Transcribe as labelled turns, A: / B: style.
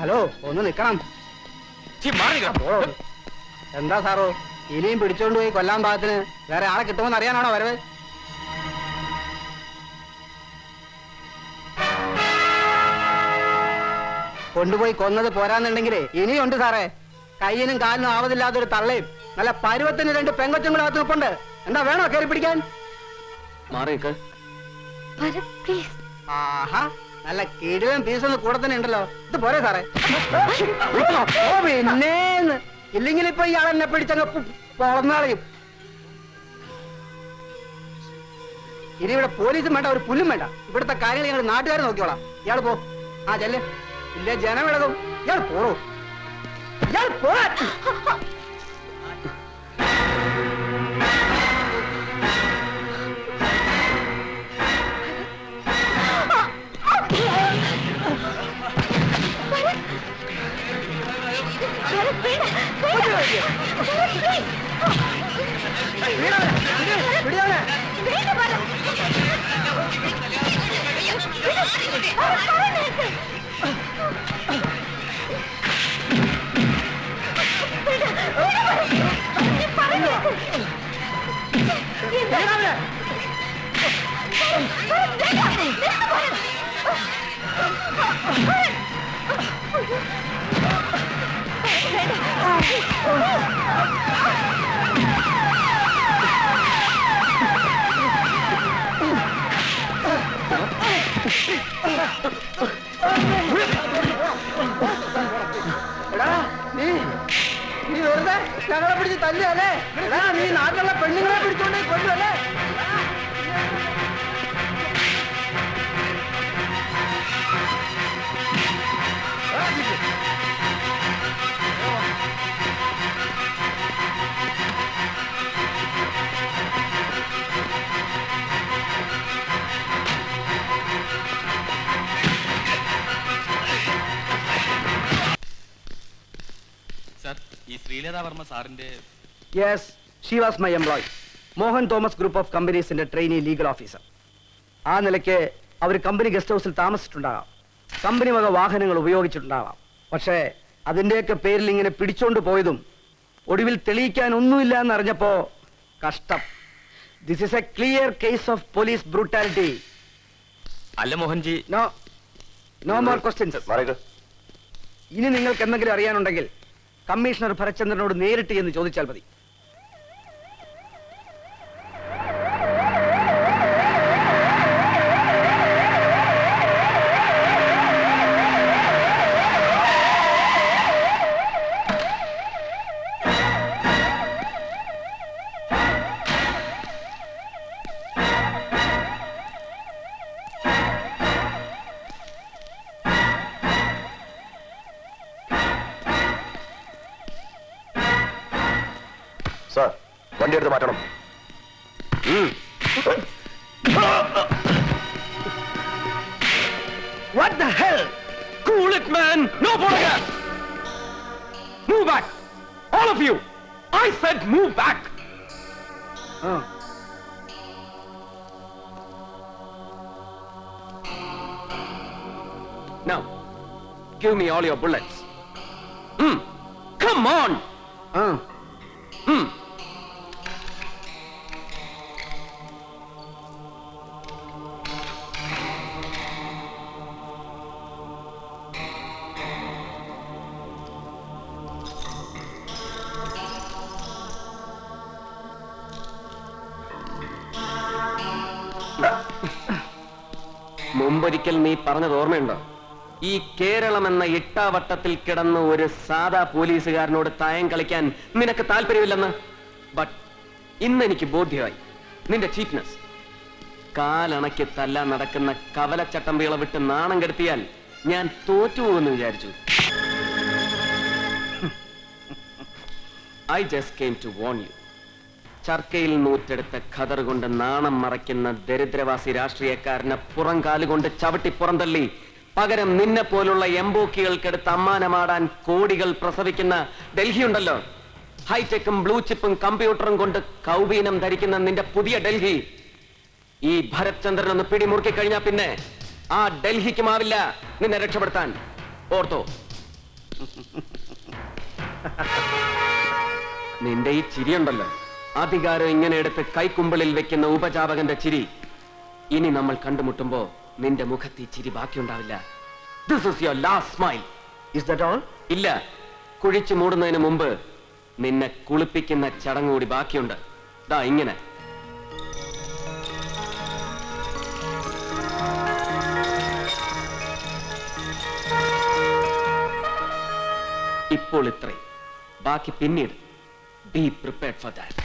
A: Hello, ഒന്ന് നിക്കണം. എന്താ സാറോ, ഇനിയും പിടിച്ചോണ്ട് പോയി കൊല്ലാൻ പാകത്തിന് വേറെ ആളെ കിട്ടുമെന്ന് അറിയാനാണോ വരവ്? കൊണ്ടുപോയി കൊന്നത് പോരാന്നുണ്ടെങ്കിലേ ഇനിയുണ്ട് സാറേ. കയ്യിനും കാലിനും ആവതില്ലാത്തൊരു തള്ളയും നല്ല പരുവത്തിന് 2 പെങ്കൊച്ചും കൂടെ അകത്ത് നിൽപ്പുണ്ട്. എന്താ വേണോ കയറി പിടിക്കാൻ? ആഹാ, നല്ല കിടിലൻ പീസൊന്ന് കൂടെ തന്നെ ഉണ്ടല്ലോ. ഇത് പോരെ സാറേ? പിന്നേന്ന് ഇല്ലെങ്കിൽ ഇപ്പൊ ഇയാൾ എന്നെ പിടിച്ചങ്ങ് പൊളന്നാളയും. ഇനി ഇവിടെ പോലീസും വേണ്ട, ഒരു പുല്ലും വേണ്ട. ഇവിടുത്തെ കാര്യങ്ങൾ ഞങ്ങൾ നാട്ടുകാർ നോക്കിയോളാം. ഇയാൾ പോ. ആ ചെല്ല്. ഇല്ലേ ജനം ഇളകും. ഇയാൾ പോറോ, ഇയാൾ പോ. നീ വെറുതെ ഞങ്ങളെ പിടിച്ച് തല്ലല്ലേ? നീ നാട്ടിലുള്ള പെണ്ണുങ്ങളെ പിടിച്ചോണ്ട് കൊണ്ടുവല്ലേ? Yes, she was my employee. Mohan Thomas group of കമ്പനീസിന്റെ ട്രെയിനി ലീഗൽ ഓഫീസർ. ആ നിലയ്ക്ക് അവർ കമ്പനി ഗസ്റ്റ് ഹൗസിൽ താമസിച്ചിട്ടുണ്ടാകാം, കമ്പനി വക വാഹനങ്ങൾ ഉപയോഗിച്ചിട്ടുണ്ടാകാം. പക്ഷേ അതിന്റെയൊക്കെ പേരിൽ ഇങ്ങനെ പിടിച്ചോണ്ട് പോയതും ഒടുവിൽ തെളിയിക്കാൻ ഒന്നുമില്ല എന്നറിഞ്ഞപ്പോ കഷ്ടം. This is A clear case of police brutality.
B: അല്ല മോഹൻജി,
A: നോ മോർ ക്വസ്റ്റ്യൻസ്. ഇനി നിങ്ങൾക്ക് എന്തെങ്കിലും അറിയാനുണ്ടെങ്കിൽ കമ്മീഷണർ ഭരചന്ദ്രനോട് നേരിട്ട് എന്ന് ചോദിച്ചാൽ മതി.
C: സാർ, വണ്ടി എടുത്ത് മാറ്റണം.
A: What the hell?
B: Cool it, man! No photograph! Move back! All of you! I said move back! Now, give me all your bullets. Come on! മുമ്പൊരിക്കൽ നീ പറഞ്ഞത് ഓർമ്മയുണ്ടോ? ഈ കേരളം എന്ന ഇട്ടാവട്ടത്തിൽ കിടന്ന് ഒരു സാധാ പോലീസുകാരനോട് തായം കളിക്കാൻ നിനക്ക് താല്പര്യമില്ലെന്ന്. ബട്ട് ഇന്ന് എനിക്ക് ബോധ്യമായി നിന്റെ ചീപ്നെസ്. കാലണയ്ക്ക് തല്ലാൻ നടക്കുന്ന കവലച്ചട്ടമ്പികളെ വിട്ട് നാണം കെടുത്തിയാൽ ഞാൻ തോറ്റുപോകുമെന്ന് വിചാരിച്ചു. I just came to warn you. ചർക്കയിൽ നൂറ്റെടുത്ത ഖദർ കൊണ്ട് നാണം മറയ്ക്കുന്ന ദരിദ്രവാസി രാഷ്ട്രീയക്കാരനെ പുറം കാലുകൊണ്ട് ചവിട്ടി പുറന്തള്ളി പകരം നിന്നെ പോലുള്ള എംബോക്കികൾക്കെടുത്ത് അമ്മാനമാടാൻ കോടികൾ പ്രസവിക്കുന്ന ഡൽഹി ഉണ്ടല്ലോ, ഹൈടെക്കും ബ്ലൂ ചിപ്പും കമ്പ്യൂട്ടറും കൊണ്ട് കൗബീനം ധരിക്കുന്ന നിന്റെ പുതിയ ഡൽഹി, ഈ ഭരത്ചന്ദ്രൻ ഒന്ന് പിടിമുറുക്കി കഴിഞ്ഞാൽ പിന്നെ ആ ഡൽഹിക്കുമാവില്ല നിന്നെ രക്ഷപ്പെടുത്താൻ. ഓർത്തോ, നിന്റെ ഈ ചിരിയുണ്ടല്ലോ, അധികാരം ഇങ്ങനെ എടുത്ത് കൈക്കുമ്പിളിൽ വെക്കുന്ന ഉപജാപകന്റെ ചിരി. ഇനി നമ്മൾ കണ്ടുമുട്ടുമ്പോ നിന്റെ മുഖത്ത് ഈ ചിരി ബാക്കിയുണ്ടാവില്ല. This is your last smile.
A: Is that all?
B: ഇല്ല, കുഴിച്ചു മൂടുന്നതിന് മുമ്പ് നിന്നെ കുളിപ്പിക്കുന്ന ചടങ്ങ് കൂടി ബാക്കിയുണ്ട്. ദാ ഇങ്ങനെ. ഇപ്പോൾ ഇത്രയും, ബാക്കി പിന്നീട്. Be prepared for that.